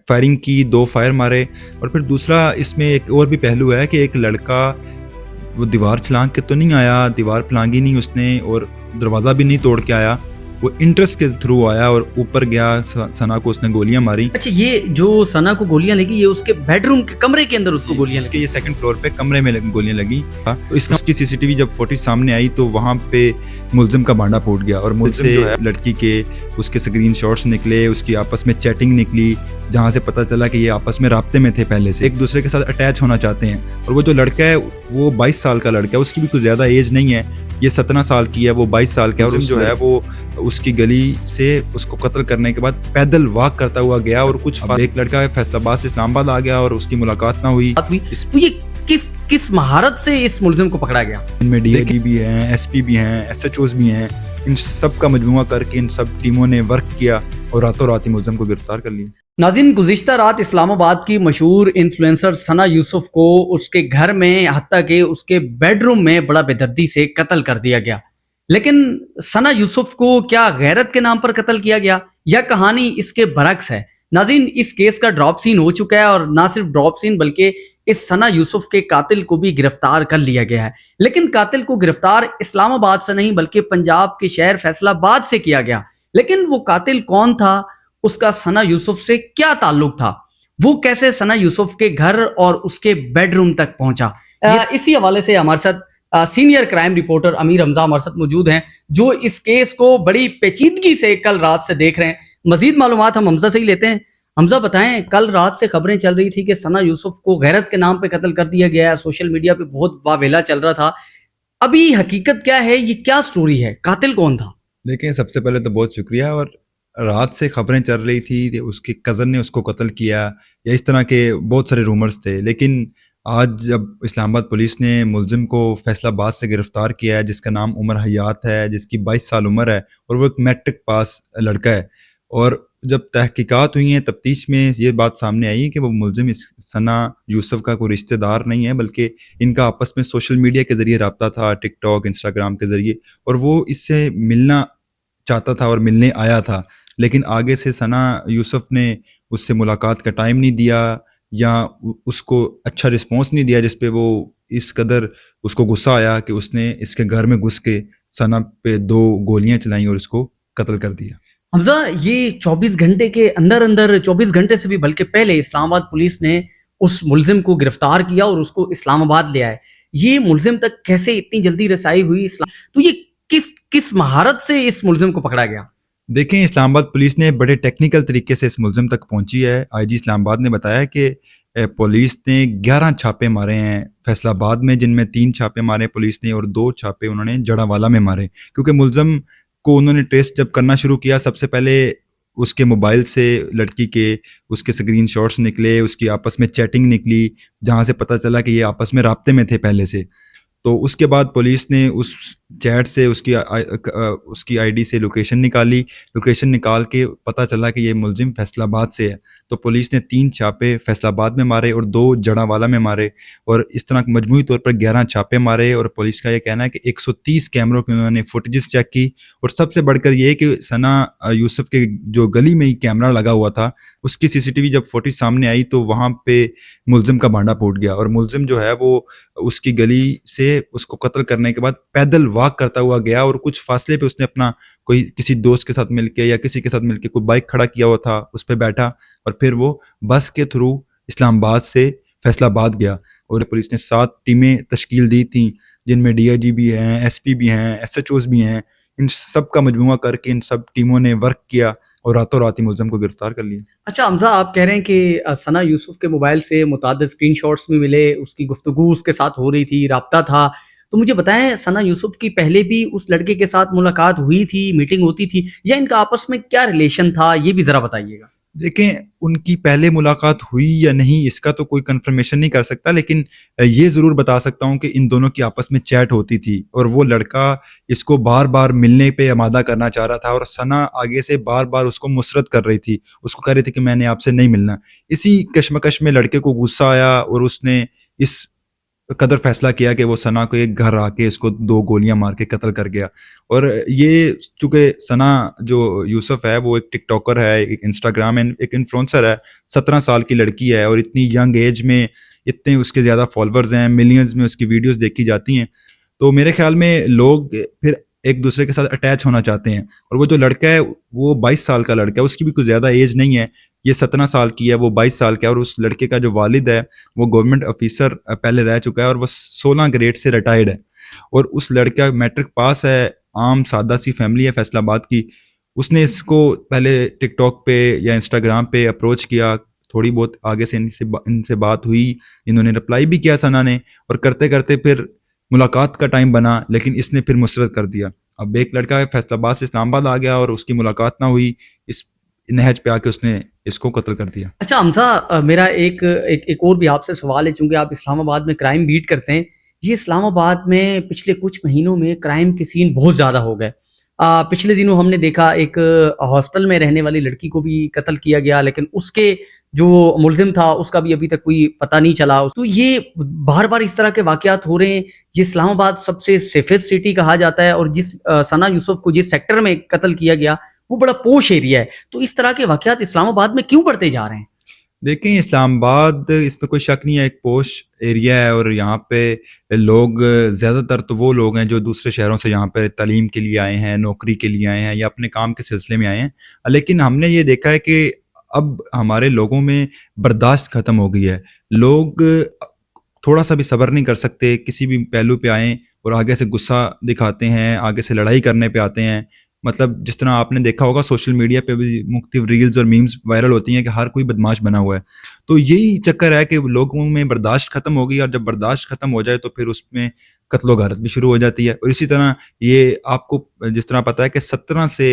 Firing کی، 2 fire مارے. اور پھر دوسرا اس میں ایک اور بھی پہلو ہے کہ ایک لڑکا وہ دیوار چھلانگ کے تو نہیں آیا، دیوار پھلانگی نہیں اس نے اور دروازہ بھی نہیں توڑ کے آیا، وہ انٹرسٹ کے تھرو آیا اور اوپر گیا. ثنا کو اس نے گولیاں ماری. اچھا، یہ جو ثنا کو گولیاں لگی یہ اس کے بیڈ روم کے کمرے کے اندر اس کو گولیاں اس کے یہ سیکنڈ فلور پہ کمرے میں گولیاں لگی. تو اس کی سی سی ٹی وی جب فوٹیج سامنے آئی تو وہاں پہ ملزم کا بانڈا پھوٹ گیا اور ملزم جو ہے لڑکی کے اس کے اسکرین شاٹس نکلے، اس کی آپس میں چیٹنگ نکلی جہاں سے پتہ چلا کہ یہ آپس میں رابطے میں تھے، پہلے سے ایک دوسرے کے ساتھ اٹیچ ہونا چاہتے ہیں. اور وہ جو لڑکا ہے وہ 22 سال کا لڑکا ہے، اس کی بھی کوئی زیادہ ایج نہیں ہے، یہ 17 سال کی ہے، وہ 22 سال کا ہے. اور جو ہے وہ اس کی گلی سے اس کو قتل کرنے کے بعد پیدل واک کرتا ہوا گیا اور کچھ ایک لڑکا فیصل آباد سے اسلام آباد آ گیا اور اس کی ملاقات نہ ہوئی. تو یہ کس مہارت سے اس ملزم کو پکڑا گیا؟ ان میں ڈی آئی جی بھی ہیں، ایس پی بھی ہیں، ایس ایچ اوز بھی ہیں، ان سب کا مجموعہ کر کے ان سب ٹیموں نے ورک کیا اور راتوں رات ہی ملزم کو گرفتار کر لیا. ناظرین، گزشتہ رات اسلام آباد کی مشہور انفلوئنسر ثنا یوسف کو اس کے گھر میں حتیٰ کہ اس کے بیڈ روم میں بڑا بے دردی سے قتل کر دیا گیا. لیکن ثنا یوسف کو کیا غیرت کے نام پر قتل کیا گیا یا کہانی اس کے برعکس ہے؟ ناظرین، اس کیس کا ڈراپ سین ہو چکا ہے اور نہ صرف ڈراپ سین بلکہ اس ثنا یوسف کے قاتل کو بھی گرفتار کر لیا گیا ہے. لیکن قاتل کو گرفتار اسلام آباد سے نہیں بلکہ پنجاب کے شہر فیصل آباد سے کیا گیا. لیکن وہ قاتل کون تھا؟ اس کا ثنا یوسف سے کیا تعلق تھا؟ وہ کیسے ثنا یوسف کے گھر اور اس کے بیڈ روم تک پہنچا؟ اسی حوالے سے ہمارے ساتھ سینئر کرائم رپورٹر امیر حمزہ ہمارے ساتھ موجود ہیں جو اس کیس کو بڑی پیچیدگی سے کل رات سے دیکھ رہے ہیں. مزید معلومات ہم حمزہ سے ہی لیتے ہیں. حمزہ بتائیں، کل رات سے خبریں چل رہی تھی کہ ثنا یوسف کو غیرت کے نام پہ قتل کر دیا گیا ہے، سوشل میڈیا پہ بہت واویلا چل رہا تھا. ابھی حقیقت کیا ہے؟ یہ کیا سٹوری ہے؟ قاتل کون تھا؟ دیکھیں، سب سے پہلے تو بہت شکریہ. اور رات سے خبریں چل رہی تھی کہ اس کے کزن نے اس کو قتل کیا یا اس طرح کے بہت سارے رومرز تھے، لیکن آج جب اسلام آباد پولیس نے ملزم کو فیصل آباد سے گرفتار کیا ہے جس کا نام عمر حیات ہے، جس کی 22 سال عمر ہے اور وہ ایک میٹرک پاس لڑکا ہے، اور جب تحقیقات ہوئی ہیں، تفتیش میں یہ بات سامنے آئی ہے کہ وہ ملزم اس ثنا یوسف کا کوئی رشتہ دار نہیں ہے، بلکہ ان کا آپس میں سوشل میڈیا کے ذریعے رابطہ تھا، ٹک ٹاک، انسٹاگرام کے ذریعے، اور وہ اس سے ملنا چاہتا تھا اور ملنے آیا تھا. لیکن آگے سے ثنا یوسف نے اس سے ملاقات کا ٹائم نہیں دیا یا اس کو اچھا رسپانس نہیں دیا، جس پہ وہ اس قدر اس کو غصہ آیا کہ اس نے اس کے گھر میں گھس کے ثنا پہ 2 گولیاں چلائیں اور اس کو قتل کر دیا. حمزہ، یہ 24 گھنٹے کے اندر 24 گھنٹے سے بھی بلکہ پہلے اسلام آباد پولیس نے اس ملزم کو گرفتار کیا اور اس کو اسلام آباد لے آئے. یہ ملزم تک کیسے اتنی جلدی رسائی ہوئی؟ تو یہ کس مہارت سے اس ملزم کو پکڑا گیا؟ دیکھیں، اسلام آباد پولیس نے بڑے ٹیکنیکل طریقے سے اس ملزم تک پہنچی ہے. آئی جی اسلام آباد نے بتایا کہ پولیس نے 11 چھاپے مارے ہیں فیصل آباد میں، جن میں 3 چھاپے مارے پولیس نے اور 2 چھاپے انہوں نے جڑا والا میں مارے. کیونکہ ملزم کو انہوں نے ٹیسٹ جب کرنا شروع کیا، سب سے پہلے اس کے موبائل سے لڑکی کے اس کے اسکرین شاٹس نکلے، اس کی آپس میں چیٹنگ نکلی جہاں سے پتہ چلا کہ یہ آپس میں رابطے میں تھے پہلے سے. تو اس کے بعد پولیس نے اس چیٹ سے اس کی آئی ڈی سے لوکیشن نکال کے پتہ چلا کہ یہ ملزم فیصل آباد سے ہے. تو پولیس نے 3 چھاپے فیصل آباد میں مارے اور 2 جڑا والا میں مارے، اور اس طرح مجموعی طور پر 11 چھاپے مارے. اور پولیس کا یہ کہنا ہے کہ 130 کیمروں کی انہوں نے فوٹیجز چیک کی، اور سب سے بڑھ کر یہ کہ ثنا یوسف کے جو گلی میں ہی کیمرہ لگا ہوا تھا اس کی سی سی ٹی وی جب فوٹیج سامنے آئی تو وہاں پہ ملزم کا بانڈا پھوٹ گیا. اور ملزم جو ہے وہ اس کی گلی سے اس کو قتل کرنے کے بعد پیدل واک کرتا ہوا گیا، اور کچھ فاصلے پہ اس نے اپنا کوئی کسی دوست کے ساتھ مل کے یا کسی کے ساتھ مل کے کوئی بائک کھڑا کیا ہوا تھا، اس پہ بیٹھا، اور پھر وہ بس کے تھرو اسلام آباد سے فیصل آباد گیا. اور پولیس نے 7 ٹیمیں تشکیل دی تھیں جن میں ڈی آئی جی بھی ہیں، ایس پی بھی ہیں، ایس ایچ اوز بھی ہیں. ان سب کا مجموعہ کر کے ان سب ٹیموں نے ورک کیا اور راتوں رات ہی ملزم کو گرفتار کر لیا. اچھا حمزہ، آپ کہہ رہے ہیں کہ ثنا یوسف کے موبائل سے متعدد اسکرین شاٹس بھی ملے، اس کی گفتگو اس کے ساتھ ہو رہی تھی، رابطہ تھا. تو مجھے بتائیں، ثنا یوسف کی پہلے بھی اس لڑکے کے ساتھ ملاقات ہوئی تھی، میٹنگ ہوتی تھی، یا ان کا آپس میں کیا ریلیشن تھا؟ یہ بھی ذرا بتائیے گا. دیکھیں، ان کی پہلے ملاقات ہوئی یا نہیں اس کا تو کوئی کنفرمیشن نہیں کر سکتا، لیکن یہ ضرور بتا سکتا ہوں کہ ان دونوں کی آپس میں چیٹ ہوتی تھی، اور وہ لڑکا اس کو بار بار ملنے پہ آمادہ کرنا چاہ رہا تھا، اور ثنا آگے سے بار بار اس کو مسرت کر رہی تھی، اس کو کہہ رہی تھی کہ میں نے آپ سے نہیں ملنا. اسی کشمکش میں لڑکے کو غصہ آیا اور اس نے اس قدر فیصلہ کیا کہ وہ ثنا کو ایک گھر آ کے اس کو 2 گولیاں مار کے قتل کر گیا. اور یہ چونکہ ثنا جو یوسف ہے وہ ایک ٹک ٹاکر ہے, ایک انسٹاگرام ایک انفلوئنسر ہے, 17 سال کی لڑکی ہے, اور اتنی ینگ ایج میں اتنے اس کے زیادہ فالوورز ہیں, ملینز میں اس کی ویڈیوز دیکھی جاتی ہیں. تو میرے خیال میں لوگ پھر ایک دوسرے کے ساتھ اٹیچ ہونا چاہتے ہیں. اور وہ جو لڑکا ہے وہ 22 سال کا لڑکا ہے, اس کی بھی کوئی زیادہ ایج نہیں ہے, یہ 17 سال کی ہے, وہ 22 سال کا ہے. اور اس لڑکے کا جو والد ہے وہ گورنمنٹ آفیسر پہلے رہ چکا ہے, اور وہ 16 گریڈ سے ریٹائرڈ ہے. اور اس لڑکا میٹرک پاس ہے, عام سادہ سی فیملی ہے فیصل آباد کی. اس نے اس کو پہلے ٹک ٹاک پہ یا انسٹاگرام پہ اپروچ کیا, تھوڑی بہت آگے سے ان سے بات ہوئی, انہوں نے رپلائی بھی کیا ثنا نے, اور کرتے کرتے پھر ملاقات کا ٹائم بنا, لیکن اس نے پھر مسترد کر دیا. اب ایک لڑکا فیصل آباد سے اسلام آباد آ گیا اور اس کی ملاقات نہ ہوئی, اس نہج پہ آ کے اس نے اس کو قتل کر دیا. اچھا حمزہ, میرا ایک اور بھی آپ سے سوال ہے, چونکہ آپ اسلام آباد میں کرائم بیٹ کرتے ہیں. یہ اسلام آباد میں پچھلے کچھ مہینوں میں کرائم کے سین بہت زیادہ ہو گئے. پچھلے دنوں ہم نے دیکھا ایک ہاسٹل میں رہنے والی لڑکی کو بھی قتل کیا گیا, لیکن اس کے جو ملزم تھا اس کا بھی ابھی تک کوئی پتہ نہیں چلا. تو یہ بار بار اس طرح کے واقعات ہو رہے ہیں. یہ اسلام آباد سب سے سیفسٹ سٹی کہا جاتا ہے, اور جس ثنا یوسف کو جس سیکٹر میں قتل کیا گیا وہ بڑا پوش ایریا ہے. تو اس طرح کے واقعات اسلام آباد میں کیوں بڑھتے جا رہے ہیں؟ دیکھیں, اسلام آباد اس پہ کوئی شک نہیں ہے ایک پوش ایریا ہے, اور یہاں پہ لوگ زیادہ تر تو وہ لوگ ہیں جو دوسرے شہروں سے یہاں پہ تعلیم کے لیے آئے ہیں, نوکری کے لیے آئے ہیں, یا اپنے کام کے سلسلے میں آئے ہیں. لیکن ہم نے یہ دیکھا ہے کہ اب ہمارے لوگوں میں برداشت ختم ہو گئی ہے. لوگ تھوڑا سا بھی صبر نہیں کر سکتے, کسی بھی پہلو پہ آئیں اور آگے سے غصہ دکھاتے ہیں, آگے سے لڑائی کرنے پہ آتے ہیں. مطلب جس طرح آپ نے دیکھا ہوگا سوشل میڈیا پہ بھی مختلف ریلز اور میمز وائرل ہوتی ہیں کہ ہر کوئی بدماش بنا ہوا ہے. تو یہی چکر ہے کہ لوگوں میں برداشت ختم ہو گئی, اور جب برداشت ختم ہو جائے تو پھر اس میں قتل و غارت بھی شروع ہو جاتی ہے. اور اسی طرح یہ آپ کو جس طرح پتہ ہے کہ 17 سے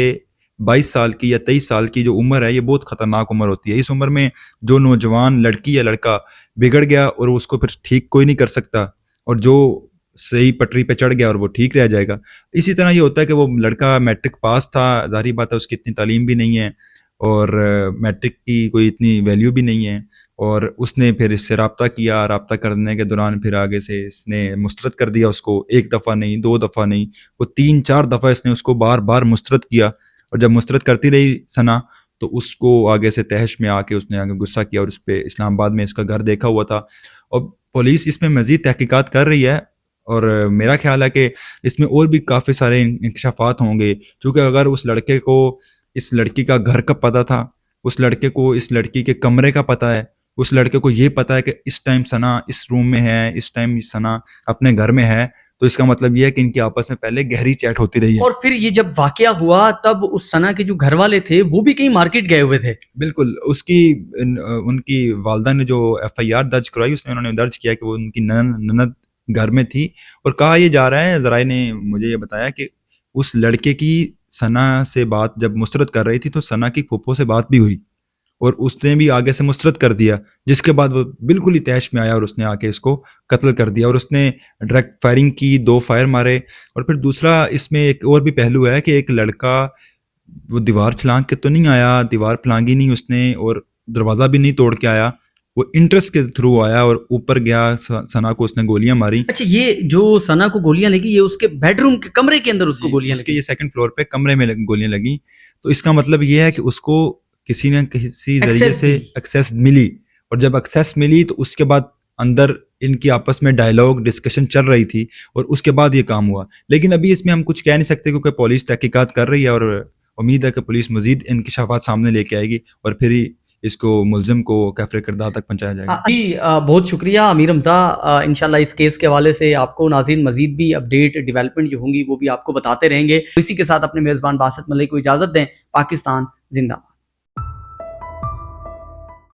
22 سال کی یا 23 سال کی جو عمر ہے یہ بہت خطرناک عمر ہوتی ہے. اس عمر میں جو نوجوان لڑکی یا لڑکا بگڑ گیا اور اس کو پھر ٹھیک کوئی نہیں کر سکتا, اور جو صحیح پٹری پہ چڑھ گیا اور وہ ٹھیک رہ جائے گا. اسی طرح یہ ہوتا ہے کہ وہ لڑکا میٹرک پاس تھا, ظاہری بات ہے اس کی اتنی تعلیم بھی نہیں ہے, اور میٹرک کی کوئی اتنی ویلیو بھی نہیں ہے, اور اس نے پھر اس سے رابطہ کیا, رابطہ کرنے کے دوران پھر آگے سے اس نے مسترد کر دیا اس کو. ایک دفعہ نہیں, 2 دفعہ نہیں, وہ 3-4 دفعہ اس نے اس کو بار بار مسترد کیا. اور جب مسترد کرتی رہی ثنا تو اس کو آگے سے تحش میں آ کے اس نے آگے غصہ کیا, اور اس پہ اسلام آباد میں اس کا گھر دیکھا ہوا تھا. اور پولیس اس میں مزید تحقیقات کر رہی ہے, اور میرا خیال ہے کہ اس میں اور بھی کافی سارے انکشافات ہوں گے. چونکہ اگر اس لڑکے کو اس لڑکی کا گھر کا پتہ تھا, اس لڑکے کو اس لڑکی کے کمرے کا پتہ ہے, اس لڑکے کو یہ پتہ ہے کہ اس ٹائم ثنا اس روم میں ہے, اس ٹائم ثنا اپنے گھر میں ہے, تو اس کا مطلب یہ ہے کہ ان کی آپس میں پہلے گہری چیٹ ہوتی رہی ہے. اور پھر یہ جب واقعہ ہوا تب اس ثنا کے جو گھر والے تھے وہ بھی کہیں مارکیٹ گئے ہوئے تھے. بالکل, ان کی والدہ نے جو FIR درج کرائی اس میں انہوں نے درج کیا کہ وہ ان کی نند گھر میں تھی. اور کہا یہ جا رہا ہے, ذرائع نے مجھے یہ بتایا کہ اس لڑکے کی ثنا سے بات جب مسترد کر رہی تھی تو ثنا کی پھوپھو سے بات بھی ہوئی, اور اس نے بھی آگے سے مسترد کر دیا, جس کے بعد وہ بالکل ہی تیش میں آیا اور اس نے آ کے اس کو قتل کر دیا. اور اس نے ڈائریکٹ فائرنگ کی, 2 فائر مارے. اور پھر دوسرا اس میں ایک اور بھی پہلو ہے کہ ایک لڑکا وہ دیوار چھلانگ کے تو نہیں آیا, دیوار پھلانگی نہیں اس نے, اور دروازہ بھی نہیں توڑ کے آیا, وہ انٹرسٹ کے تھرو آیا اور اوپر گیا, ثنا کو اس نے گولیاں ماری. اچھا, یہ جو ثنا کو گولیاں لگی یہ اس کے بیڈ روم کے کمرے کے اندر اس کو گولیاں اس کے لگی؟ یہ 2nd فلور پہ کمرے میں گولیاں لگیں. تو اس کا مطلب یہ ہے کہ اس کو کسی نہ کسی ذریعے سے ایکسیس ملی, اور جب ایکسیس ملی تو اس کے بعد اندر ان کی آپس میں ڈائلاگ ڈسکشن چل رہی تھی, اور اس کے بعد یہ کام ہوا. لیکن ابھی اس میں ہم کچھ کہہ نہیں سکتے کیونکہ پولیس تحقیقات کر رہی ہے, اور امید ہے کہ پولیس مزید انکشافات سامنے لے کے آئے گی, اور پھر ہی اس کو ملزم کو کیفر کردار تک پہنچایا جائے گا. جی, بہت شکریہ امیر حمزہ. انشاءاللہ اس کیس کے حوالے سے آپ کو ناظرین مزید بھی اپڈیٹ ڈیولپمنٹ جو ہوں گی وہ بھی آپ کو بتاتے رہیں گے. اسی کے ساتھ اپنے میزبان باسط ملک کو اجازت دیں. پاکستان زندہ باد.